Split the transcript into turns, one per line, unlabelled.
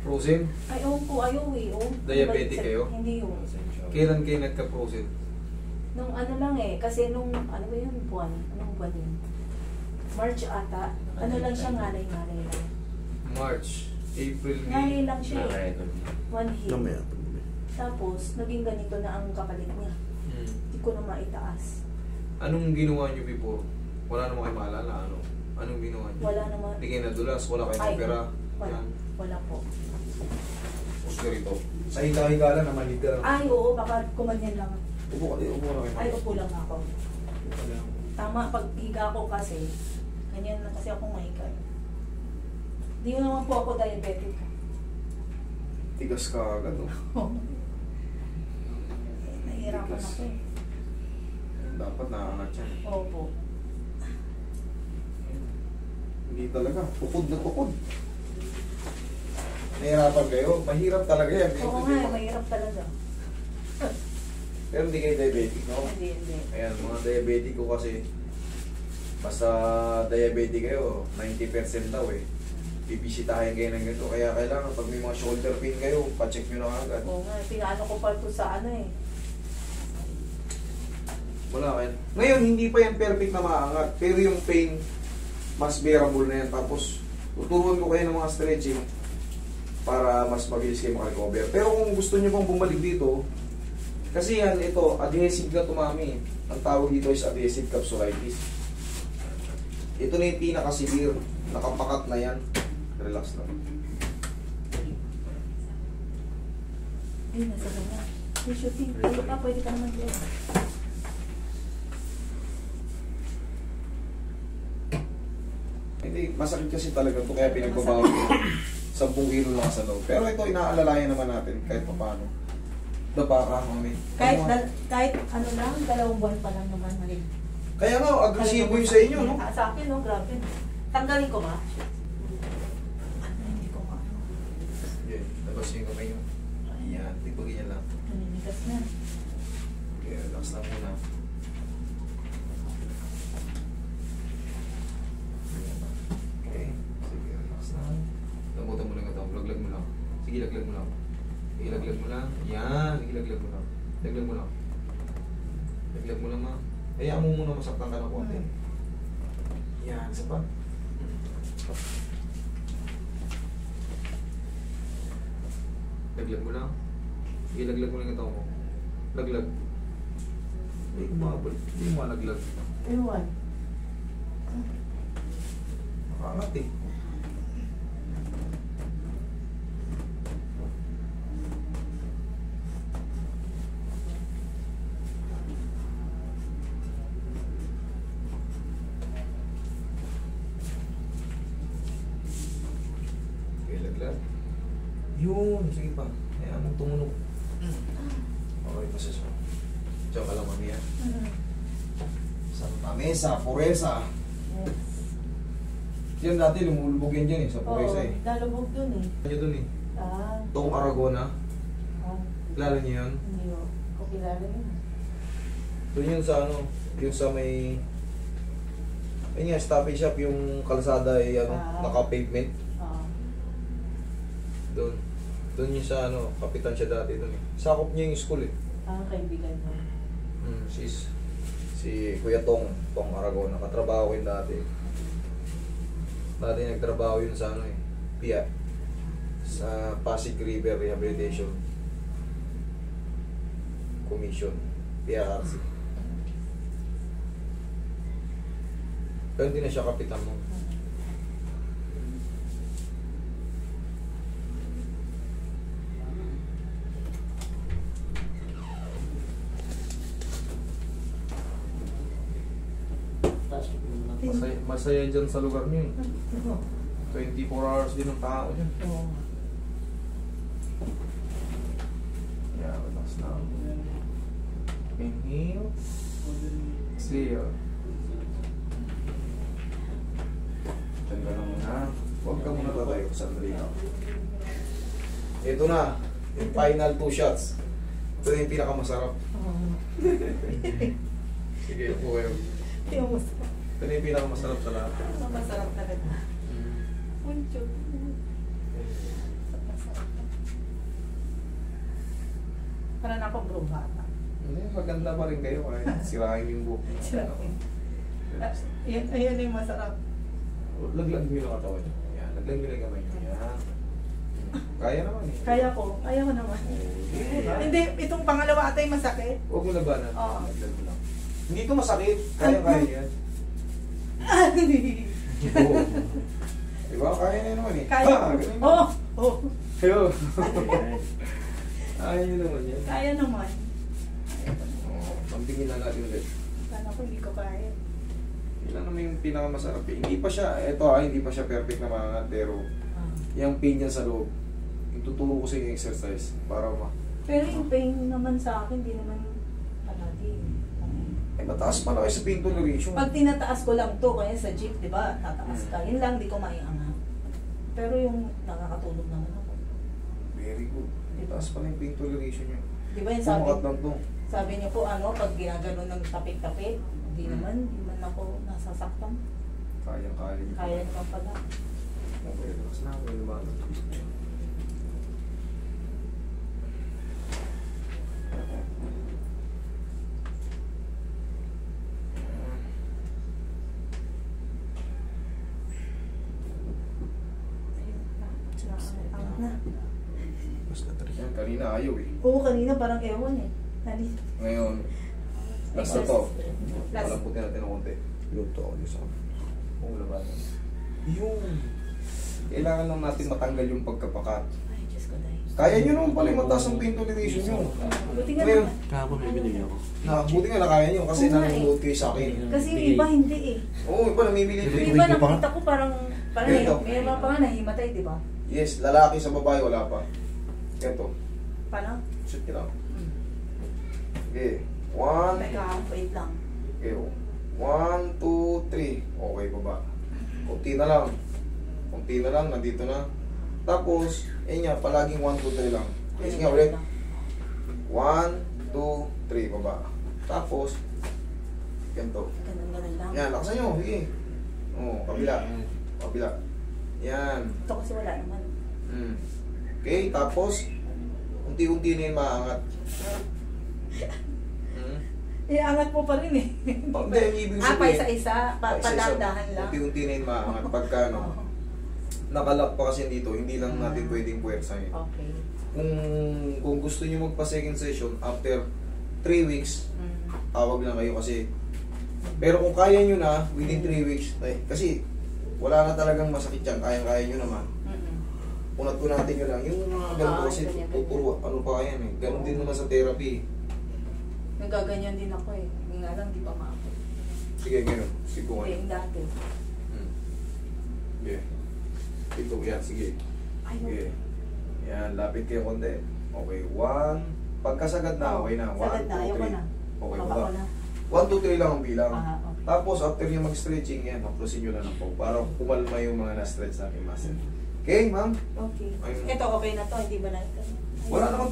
Frozen?
Ay, ayaw eh.
Diabetic kayo?
Hindi yun.
Kailan kayo nagka-frozen?
Nung ano lang eh, kasi nung, ano ba yun, buwan? Anong buwan yun? March ata. Ano lang siya, ngalay-ngalay lang.
March, April,
Ngalay
May.
lang siya eh. One hit. Tapos, naging ganito na ang kapalit niya. Hindi ko na maitaas.
Anong ginawa niyo before? Wala naman kayo maalala, ano? Anong ginawa niyo?
Wala naman.
Hindi kayo nadulas, wala kayo opera.
Wala po.
Pusto rito. Sa higa-higa lang naman, literal.
Ay, oo, baka kumanyan lang.
Upo ka, upo na kayo.
Ay, upo lang ako. Tama, pag higa ko kasi, ganyan na kasi ako mahiga. Hindi naman po ako diabetic.
Tigas ka agad, no?
Nahihirapan ako eh.
Dapat nakaangat yan.
Opo.
Hindi talaga. Tukod na tukod. Nahihirapan kayo? Mahirap talaga yan.
Oo nga, mahirap talaga.
Pero hindi kayo diabetic, no?
Hindi.
Ayan, mga diabetic ko kasi, basta diabetic kayo, 90% daw eh. Bibisitahin kayo ng ganito. Kaya kailangan, pag may mga shoulder pain kayo, pacheck nyo na agad.
Oo nga, pinaano ko pa ito sa ano eh.
Wala kayo. Ngayon, hindi pa yan perfect na maangat. Pero yung pain, mas bearable na yan. Tapos, tuturuan ko kayo ng mga stretching para mas mabilis kayo makarecover. Pero kung gusto nyo pang bumalik dito, kasi yan, ito, adhesive na tumami. Ang tawag dito is adhesive capsulitis. Ito na yung pinaka-severe. Nakapakat na yan. Relax lang.
Ay, nasa na. May shooting. Pwede ka naman dyan.
Hindi, masakit kasi talaga ito. Kaya pinagbabago ko. 10 kilo lang sa loob. Pero ito, inaalalayan naman natin kahit pa paano. Dapa ka, mami.
Kahit ano lang, 2 buwan pa lang naman.
Kaya nga, agresibo yung sa inyo, no?
Sa akin, no? Grabe. Tanggalin ko ba? Hindi ko ma.
Sige, labas yung kamay nyo. Ayan, tipagin niya lang.
Naninigas na.
Okay, relax lang muna. Okay, sige, relax lang. Lambutan mo lang ito, laglag mo lang. Sige, laglag mo lang. Sige, laglag mo lang. Yan, sige, laglag mo lang. Laglag mo lang. Laglag mo lang, ma. Hayaan mo muna masaktan ka ng konti. Yan, isa pa. Laglag mo lang. Sige, laglag mo lang ito mo. Laglag. Hindi kumabal. Hindi mo malaglag.
Ewan.
Nakaangat eh. Laglag. Yun, sige pa. Ayan, anong tumunog? Okay, pasas mo. Diyan ka lang, mami, yan. Santa Mesa, Puresa.
Yes.
Yan dati, lumulubog yan dyan eh, sa Puresa eh.
Lalubog dun eh.
Ano dun eh?
Ah.
Tong Aragona. Kilala niyo yun?
Hindi ko kilala yun.
Doon yun sa ano, yung sa may... Ayun nga, stopping shop, yung kalsada ay ano, naka-pavement. Doon. Doon yung sa ano, kapitan siya dati doon eh. Sakop niya yung school eh.
Kaibigan mo.
Si Kuya Tong Aragona. Nakatrabaho ko yun dati. Dati nagtrabaho yun sa ano eh, PIA. Sa Pasig River Rehabilitation Commission. PIRC. Pero hindi na siya kapitan mo. Masaya dyan sa lugar niyo eh. 24 hours din ang tao dyan. Yeah, relax na. Inhale. Exhale. Diyan ka lang muna. Huwag ka muna tatayo. Sandali lang. Ito na. Yung final 2 shots. Ito na yung pinakamasarap. Sige, upo kayo. Ito na yung pinakamasarap sa lahat.
Masarap talaga. Puncho. Para na ako bruha.
Maganda pa rin kayo kahit sirahin yung buhok.
Sirahin. Ayan yung masarap.
Laglag mo yung katawan nyo. Yan, laglag mo yung kamay nyo. Yan. Kaya naman eh.
Kaya ko naman. Hindi, itong pangalawa atay masakit.
Huwag mo labanan.
Oo.
Laglag mo lang. Hindi ito masakit. Kaya yan. Oo. Diba? Kaya na naman eh.
Kaya ko.
Ganun na.
Oo. Oh.
Yo. Kaya nyo naman yan.
Kaya naman.
Oo. Pampingin na natin ulit.
Sana ko hindi ko kaya.
Yun lang naman yung pinakamasarap eh. Hindi pa siya, hindi pa siya perfect na maangat pero yung pain niya sa loob, ituturo ko sa inyo yung exercise para
Pero yung pain naman sa akin, di naman palagi.
mataas pa na kayo sa pain toleration.
Pag tinataas ko lang to, kaya sa jeep, di ba, tataas ka. Yun lang, di ko maiangat. Pero yung nakakatulog naman ako.
Very good. Mataas pa na yung pain toleration nyo.
Di ba yung sabi,
Pumakat lang to.
sabi niyo po, pag ginagano ng tapik-tapik, hindi naman, di man ako nasasaktan.
Kayang-kaya nyo.
Kaya naman pala.
Okay, relax na. Okay naman.
Angat na.
Yan, kanina ayaw eh.
Oo, kanina parang ewan eh. Nani?
Ngayon, last na to.
Last.
Palamputin natin ng konti. Luto ako niyo sa kung labanan. Yun. Kailangan lang natin matanggal yung pagkapakat.
Ay, Diyos ko dahil.
Kaya nyo naman pala yung mataas ang pain toleration nyo.
Buti nga
Ngayon,
naman.
Kahapon may binigyan ako.
buti nga na kaya nyo kasi
Oo nga
nanonood kayo sa akin.
Kasi yung iba hindi eh.
Oo, iba namimili
Yung
din.
iba nakita ko parang
Ganito.
may iba pa nga nahimatay, di ba?
Yes, lalaki sa babae wala pa. Ito.
Paano?
Shoot nyo lang. Okay. 1.
Teka, wait lang.
Okay. 1, 2, 3. Okay pa ba? Kunti na lang. Kunti na lang. Nandito na. Tapos, nga, palaging 1, 2, 3 lang. Yes nga ulit. 1, 2, 3. Baba. Tapos, ganito.
Ganun lang.
Yan, lakasan nyo. Sige. Oo, kabila. Kabila. Yan.
Ito kasi wala naman.
Okay, tapos, unti-unti na yung maangat.
Iangat mo pa rin eh.
Hindi, yung ibig sabihin.
Paisa-isa.
Paisa-isa.
Padadahan lang.
Unti-unti na yung maangat. Pagka
Oo.
nakalak pa kasi dito, hindi lang natin pwedeng puwersahin.
Okay.
Kung gusto niyo magpa second session, after 3 weeks, tawag lang kayo kasi. Pero kung kaya nyo na, within 3 weeks, kasi wala na talagang masakit yan, kaya nyo naman. Unat ko natin yun lang, yung mga ganito kasi
ganyan.
tuturo, ano pa yan eh. Ganon din naman sa therapy.
Nagaganyan din ako eh. Hindi nga lang, di pa maabot.
Sige, gano'n. Sige ko
Hindi, yung dati.
Sige. Ito, yan, sige. Sige. Yan, lapit kayo konti. Okay, 1. Pagkasagad na, okay na. 1, 2, 3.
Sagad na, ayoko na.
Okay,
Baba
baba.
ko na.
1, 2, 3 lang ang bilang.
Okay.
Tapos, after yung mag-stretching, yan, mag-proceed nyo na ng po para kumalma yung mga na-stretch natin muscle. Okay, ma'am?
Okay.
Ayun.
Ito, okay na to. Hindi ba na ito?
Wala naman